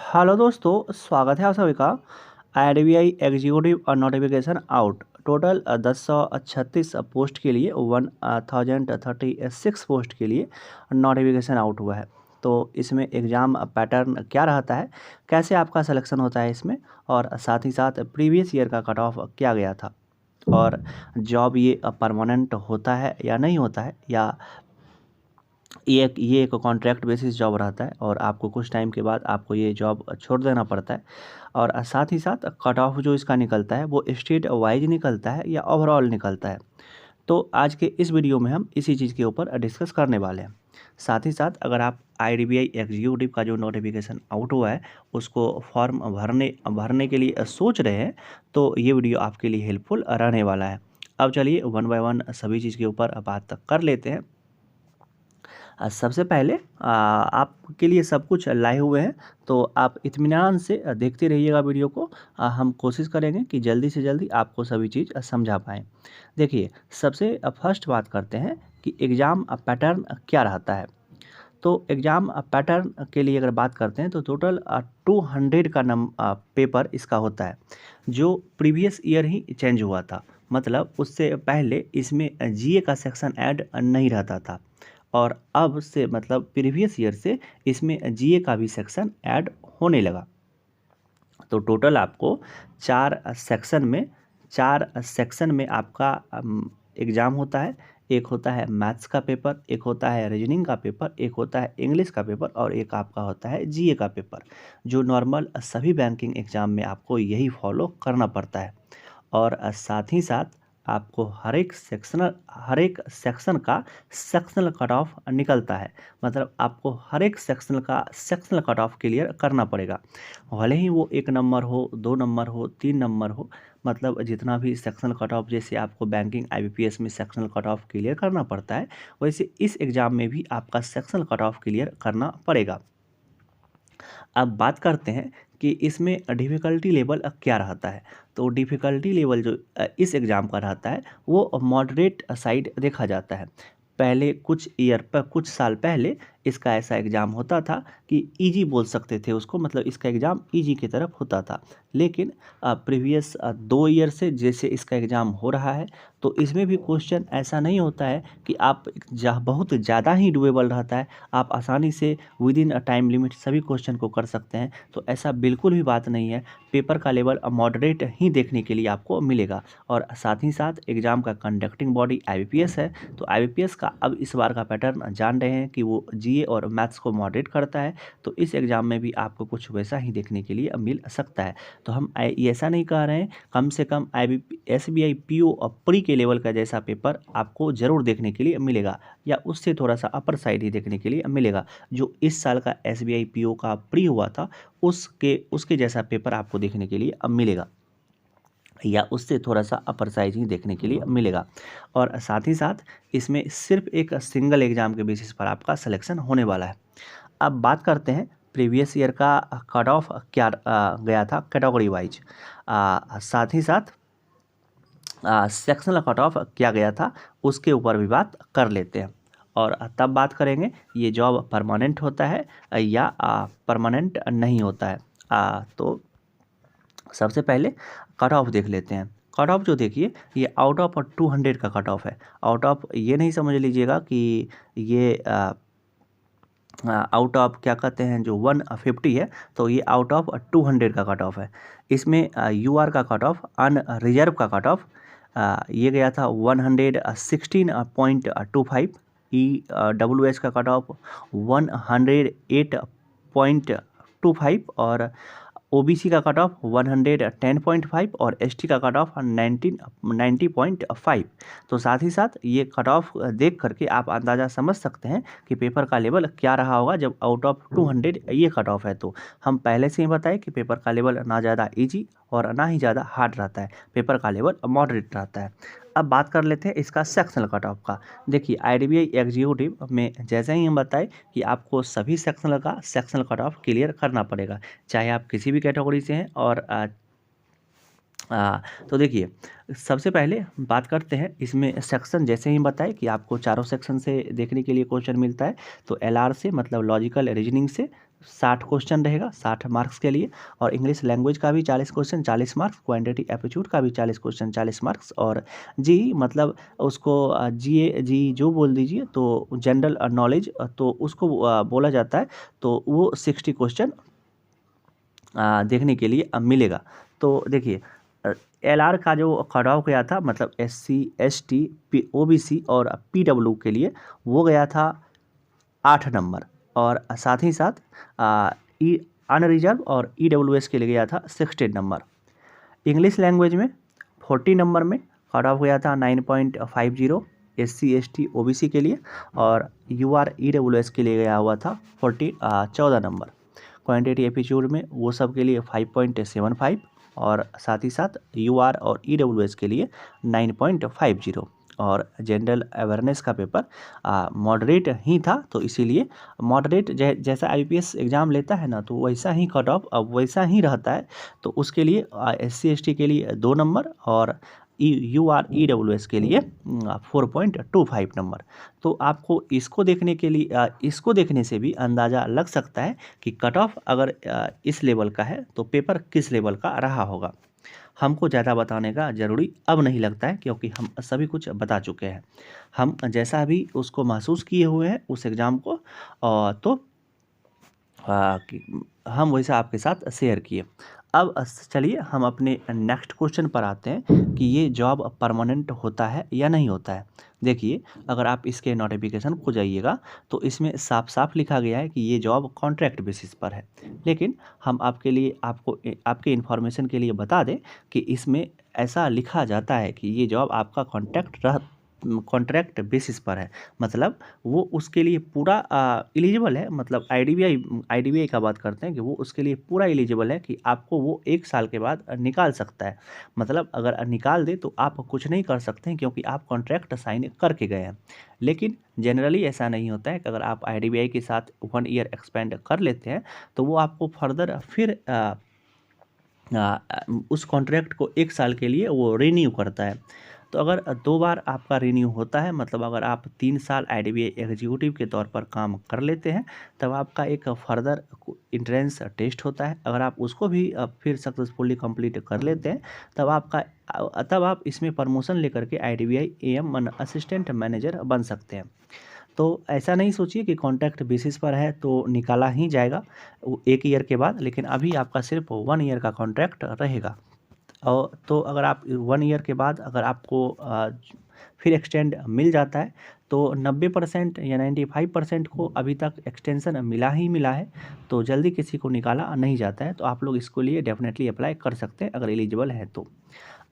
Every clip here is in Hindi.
हेलो दोस्तों, स्वागत है आप सभी का। IRBI एग्जीक्यूटिव और नोटिफिकेशन आउट। टोटल 1036 पोस्ट के लिए 1036 पोस्ट के लिए नोटिफिकेशन आउट हुआ है। तो इसमें एग्ज़ाम पैटर्न क्या रहता है, कैसे आपका सिलेक्शन होता है इसमें, और साथ ही साथ प्रीवियस ईयर का कट ऑफ क्या गया था, और जॉब ये परमानेंट होता है या नहीं होता है, या ये एक कॉन्ट्रैक्ट बेसिस जॉब रहता है और आपको कुछ टाइम के बाद आपको ये जॉब छोड़ देना पड़ता है। और साथ ही साथ कट ऑफ जो इसका निकलता है वो स्टेट वाइज निकलता है या ओवरऑल निकलता है। तो आज के इस वीडियो में हम इसी चीज़ के ऊपर डिस्कस करने वाले हैं। साथ ही साथ अगर आप IRBI एग्जीक्यूटिव का जो नोटिफिकेशन आउट हुआ है उसको फॉर्म भरने के लिए सोच रहे हैं, तो ये वीडियो आपके लिए हेल्पफुल रहने वाला है। अब चलिए वन बाय वन सभी चीज़ के ऊपर बात कर लेते हैं। सबसे पहले आपके लिए सब कुछ लाए हुए हैं, तो आप इत्मीनान से देखते रहिएगा वीडियो को। हम कोशिश करेंगे कि जल्दी से जल्दी आपको सभी चीज़ समझा पाएँ। देखिए, सबसे फर्स्ट बात करते हैं कि एग्ज़ाम पैटर्न क्या रहता है। तो एग्ज़ाम पैटर्न के लिए अगर बात करते हैं तो टोटल 200 का पेपर इसका होता है, जो प्रीवियस ईयर ही चेंज हुआ था। मतलब उससे पहले इसमें GA का सेक्शन ऐड नहीं रहता था, और अब से मतलब प्रीवियस ईयर से इसमें GA का भी सेक्शन ऐड होने लगा। तो टोटल आपको चार सेक्शन में आपका एग्ज़ाम होता है। एक होता है मैथ्स का पेपर, एक होता है रीजनिंग का पेपर, एक होता है इंग्लिश का पेपर, और एक आपका होता है GA का पेपर, जो नॉर्मल सभी बैंकिंग एग्ज़ाम में आपको यही फॉलो करना पड़ता है। और साथ ही साथ आपको हर एक सेक्शन का सेक्शनल कट ऑफ निकलता है। मतलब आपको हर एक सेक्शन का सेक्शनल कट ऑफ क्लियर करना पड़ेगा, भले ही वो 1 नंबर हो, 2 नंबर हो, 3 नंबर हो। मतलब जितना भी सेक्शनल कट ऑफ, जैसे आपको बैंकिंग IBPS में सेक्शनल कट ऑफ क्लियर करना पड़ता है, वैसे इस एग्ज़ाम में भी आपका सेक्शनल कट ऑफ क्लियर करना पड़ेगा। अब बात करते हैं कि इसमें डिफ़िकल्टी लेवल क्या रहता है। तो डिफ़िकल्टी लेवल जो इस एग्ज़ाम का रहता है वो मॉडरेट साइड देखा जाता है। पहले कुछ साल पहले इसका ऐसा एग्ज़ाम होता था कि ईजी बोल सकते थे उसको, मतलब इसका एग्ज़ाम ईजी की तरफ होता था। लेकिन प्रीवियस 2 ईयर से जैसे इसका एग्ज़ाम हो रहा है, तो इसमें भी क्वेश्चन ऐसा नहीं होता है कि आप बहुत ज़्यादा ही डूएबल रहता है, आप आसानी से विदिन अ टाइम लिमिट सभी क्वेश्चन को कर सकते हैं। तो ऐसा बिल्कुल भी बात नहीं है। पेपर का लेवल मॉडरेट ही देखने के लिए आपको मिलेगा। और साथ ही साथ एग्ज़ाम का कंडक्टिंग बॉडी IBPS है। तो IBPS का अब इस बार का पैटर्न जान रहे हैं कि वो GA और मैथ्स को मॉडरेट करता है। तो इस एग्ज़ाम में भी आपको कुछ वैसा ही देखने के लिए मिल सकता है। तो हम ऐसा नहीं कह रहे हैं, कम से कम SBI PO और प्री के लेवल का जैसा पेपर आपको ज़रूर देखने के लिए मिलेगा, या उससे थोड़ा सा अपर साइड ही देखने के लिए मिलेगा। जो इस साल का SBI PO का प्री हुआ था, उसके जैसा पेपर आपको देखने के लिए अब मिलेगा, या उससे थोड़ा सा अपर साइज ही देखने के लिए मिलेगा। और साथ ही साथ इसमें सिर्फ एक सिंगल एग्ज़ाम के बेसिस पर आपका सिलेक्शन होने वाला है। अब बात करते हैं प्रीवियस ईयर का कट ऑफ क्या गया था कैटेगरी वाइज। साथ ही साथ सेक्शनल कट ऑफ क्या गया था उसके ऊपर भी बात कर लेते हैं, और तब बात करेंगे ये जॉब परमानेंट होता है या परमानेंट नहीं होता है। तो सबसे पहले कट ऑफ देख लेते हैं। कट ऑफ जो देखिए, ये आउट ऑफ 200 का कट ऑफ है। आउट ऑफ ये नहीं समझ लीजिएगा कि ये आउट ऑफ क्या कहते हैं, जो 150 है, तो ये आउट ऑफ 200 का कट ऑफ है। इसमें UR का कट ऑफ, अनरिजर्व का कट ऑफ ये गया था 116.25। EWS का कट ऑफ 108.25, और OBC का कट ऑफ 110.5, और ST का कट ऑफ 90.5। तो साथ ही साथ ये कट ऑफ देख करके आप अंदाज़ा समझ सकते हैं कि पेपर का लेवल क्या रहा होगा जब आउट ऑफ 200 ये कट ऑफ है। तो हम पहले से ही बताएं कि पेपर का लेवल ना ज़्यादा इजी और ना ही ज़्यादा हार्ड रहता है, पेपर का लेवल मॉडरेट रहता है। अब बात कर लेते हैं इसका सेक्शनल कट ऑफ का। देखिए, IRBI एग्जीक्यूटिव में जैसे ही हम बताएं कि आपको सभी सेक्शनल का सेक्शनल कट ऑफ क्लियर करना पड़ेगा, चाहे आप किसी भी कैटेगरी से हैं। और तो देखिए, सबसे पहले बात करते हैं इसमें सेक्शन। जैसे ही बताए कि आपको चारों सेक्शन से देखने के लिए क्वेश्चन मिलता है, तो LR से मतलब लॉजिकल रीजनिंग से 60 क्वेश्चन रहेगा 60 मार्क्स के लिए, और इंग्लिश लैंग्वेज का भी 40 क्वेश्चन 40 मार्क्स, क्वांटिटी एप्टीट्यूड का भी 40 क्वेश्चन 40 मार्क्स, और जी मतलब उसको जी जो बोल दीजिए तो जनरल नॉलेज तो उसको बोला जाता है, तो वो 60 क्वेश्चन देखने के लिए मिलेगा। तो देखिए LR का जो कट ऑफ गया था, मतलब SC ST OBC और PW के लिए वो गया था 8 नंबर, और साथ ही साथ अनरिजर्व और EWS के लिए गया था 16 नंबर। इंग्लिश लैंग्वेज में 40 नंबर में कट ऑफ गया था 9.50 SC ST OBC के लिए, और UR EWS के लिए गया हुआ था 14 नंबर। क्वांटिटी एप्टीट्यूड में वो सब के लिए 5.75, और साथ ही साथ UR और EWS के लिए 9.50, और जनरल अवेयरनेस का पेपर मॉडरेट ही था, तो इसीलिए मॉडरेट जैसा IPS एग्ज़ाम लेता है ना, तो वैसा ही कट ऑफ अब वैसा ही रहता है। तो उसके लिए SC ST के लिए 2 नंबर, और UR EWS के लिए 4.25 नंबर। तो आपको इसको देखने के लिए इसको देखने से भी अंदाज़ा लग सकता है कि कट ऑफ अगर इस लेवल का है तो पेपर किस लेवल का रहा होगा। हमको ज़्यादा बताने का ज़रूरी अब नहीं लगता है, क्योंकि हम सभी कुछ बता चुके हैं। हम जैसा भी उसको महसूस किए हुए हैं उस एग्ज़ाम को, तो हम वैसा आपके साथ शेयर किए। अब चलिए हम अपने नेक्स्ट क्वेश्चन पर आते हैं कि ये जॉब परमानेंट होता है या नहीं होता है। देखिए अगर आप इसके नोटिफिकेशन को जाइएगा तो इसमें साफ साफ लिखा गया है कि ये जॉब कॉन्ट्रैक्ट बेसिस पर है, लेकिन हम आपके लिए आपके इन्फॉर्मेशन के लिए बता दें कि इसमें ऐसा लिखा जाता है कि ये जॉब आपका कॉन्ट्रैक्ट बेसिस पर है, मतलब वो उसके लिए पूरा एलिजिबल है। मतलब IDBI का बात करते हैं कि वो उसके लिए पूरा एलिजिबल है कि आपको वो 1 साल के बाद निकाल सकता है। मतलब अगर निकाल दे तो आप कुछ नहीं कर सकते हैं, क्योंकि आप कॉन्ट्रैक्ट साइन करके गए हैं। लेकिन जनरली ऐसा नहीं होता है कि अगर आप IDBI के साथ 1 ईयर एक्सपेंड कर लेते हैं तो वो आपको फर्दर फिर उस कॉन्ट्रैक्ट को 1 साल के लिए वो रिन्यू करता है। तो अगर 2 बार आपका रिन्यू होता है, मतलब अगर आप 3 साल IDBI एग्जीक्यूटिव के तौर पर काम कर लेते हैं, तब आपका एक फर्दर एंट्रेंस टेस्ट होता है। अगर आप उसको भी फिर सक्सेसफुली कंप्लीट कर लेते हैं, तब आप इसमें प्रमोशन लेकर के IDBI AM असिस्टेंट मैनेजर बन सकते हैं। तो ऐसा नहीं सोचिए कि कॉन्ट्रैक्ट बेसिस पर है तो निकाला ही जाएगा 1 ईयर के बाद, लेकिन अभी आपका सिर्फ 1 ईयर का कॉन्ट्रैक्ट रहेगा। और तो अगर आप 1 ईयर के बाद अगर आपको फिर एक्सटेंड मिल जाता है, तो 90% या 95% को अभी तक एक्सटेंशन मिला ही मिला है, तो जल्दी किसी को निकाला नहीं जाता है। तो आप लोग इसको लिए डेफिनेटली अप्लाई कर सकते हैं अगर एलिजिबल है तो।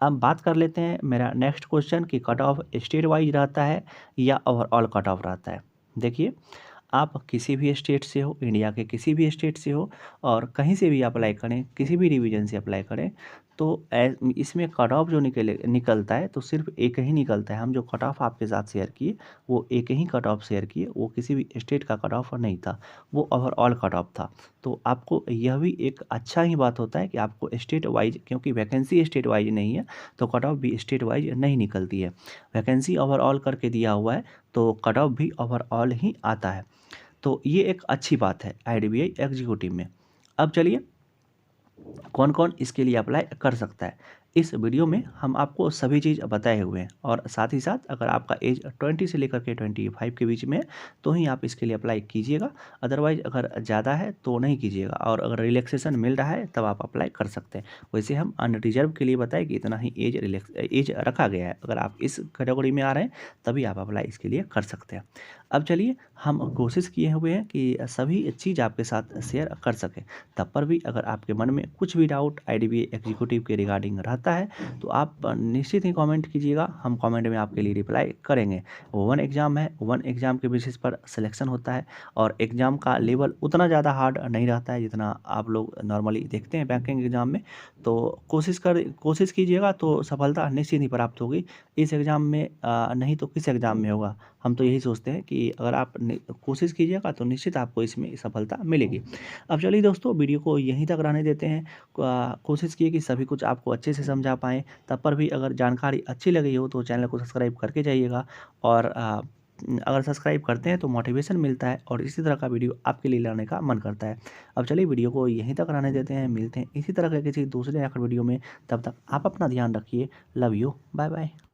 अब बात कर लेते हैं मेरा नेक्स्ट क्वेश्चन कि कट ऑफ स्टेट वाइज रहता है या ओवरऑल कट ऑफ रहता है। देखिए आप किसी भी स्टेट से हो, इंडिया के किसी भी स्टेट से हो, और कहीं से भी अप्लाई करें, किसी भी डिवीज़न से अप्लाई करें, तो इसमें कट ऑफ जो निकलता है तो सिर्फ एक ही निकलता है। हम जो कट ऑफ आपके साथ शेयर किए वो एक ही कट ऑफ शेयर किए, वो किसी भी स्टेट का कट ऑफ नहीं था, वो ओवरऑल कट ऑफ था। तो आपको यह भी एक अच्छा ही बात होता है कि आपको स्टेट वाइज, क्योंकि वैकेंसी स्टेट वाइज नहीं है तो कट ऑफ भी स्टेट वाइज नहीं निकलती है। वैकेंसी ओवरऑल करके दिया हुआ है तो कट ऑफ भी ओवरऑल ही आता है। तो ये एक अच्छी बात है IDBI एग्जीक्यूटिव में। अब चलिए कौन कौन इसके लिए अप्लाई कर सकता है, इस वीडियो में हम आपको सभी चीज़ बताए हुए हैं। और साथ ही साथ अगर आपका एज 20 से लेकर के 25 के बीच में है तो ही आप इसके लिए अप्लाई कीजिएगा, अदरवाइज अगर ज़्यादा है तो नहीं कीजिएगा। और अगर रिलैक्सेशन मिल रहा है तब आप अप्लाई कर सकते हैं। वैसे हम अनरिजर्व के लिए बताएं कि इतना ही एज रखा गया है, अगर आप इस कैटेगरी में आ रहे हैं तभी आप अप्लाई इसके लिए कर सकते हैं। अब चलिए हम कोशिश किए हुए हैं कि सभी चीज़ आपके साथ शेयर कर सकें, तब पर भी अगर आपके मन में कुछ भी डाउट IDBI एग्जीक्यूटिव के रिगार्डिंग रहता है तो आप निश्चित ही कमेंट कीजिएगा, हम कमेंट में आपके लिए रिप्लाई करेंगे। 1 एग्ज़ाम है, 1 एग्ज़ाम के बेसिस पर सिलेक्शन होता है, और एग्ज़ाम का लेवल उतना ज़्यादा हार्ड नहीं रहता है जितना आप लोग नॉर्मली देखते हैं बैंकिंग एग्ज़ाम में। तो कोशिश कीजिएगा तो सफलता निश्चित ही प्राप्त होगी। इस एग्ज़ाम में नहीं तो किस एग्ज़ाम में होगा। हम तो यही सोचते हैं कि अगर आप कोशिश कीजिएगा तो निश्चित आपको इसमें सफलता मिलेगी। अब चलिए दोस्तों वीडियो को यहीं तक रहने देते हैं। कोशिश किए कि सभी कुछ आपको अच्छे से समझा पाएँ। तब पर भी अगर जानकारी अच्छी लगी हो तो चैनल को सब्सक्राइब करके जाइएगा, और अगर सब्सक्राइब करते हैं तो मोटिवेशन मिलता है और इसी तरह का वीडियो आपके लिए लाने का मन करता है। अब चलिए वीडियो को यहीं तक रहने देते हैं, मिलते हैं इसी तरह के किसी दूसरे आखिर वीडियो में। तब तक आप अपना ध्यान रखिए। Love you, bye bye.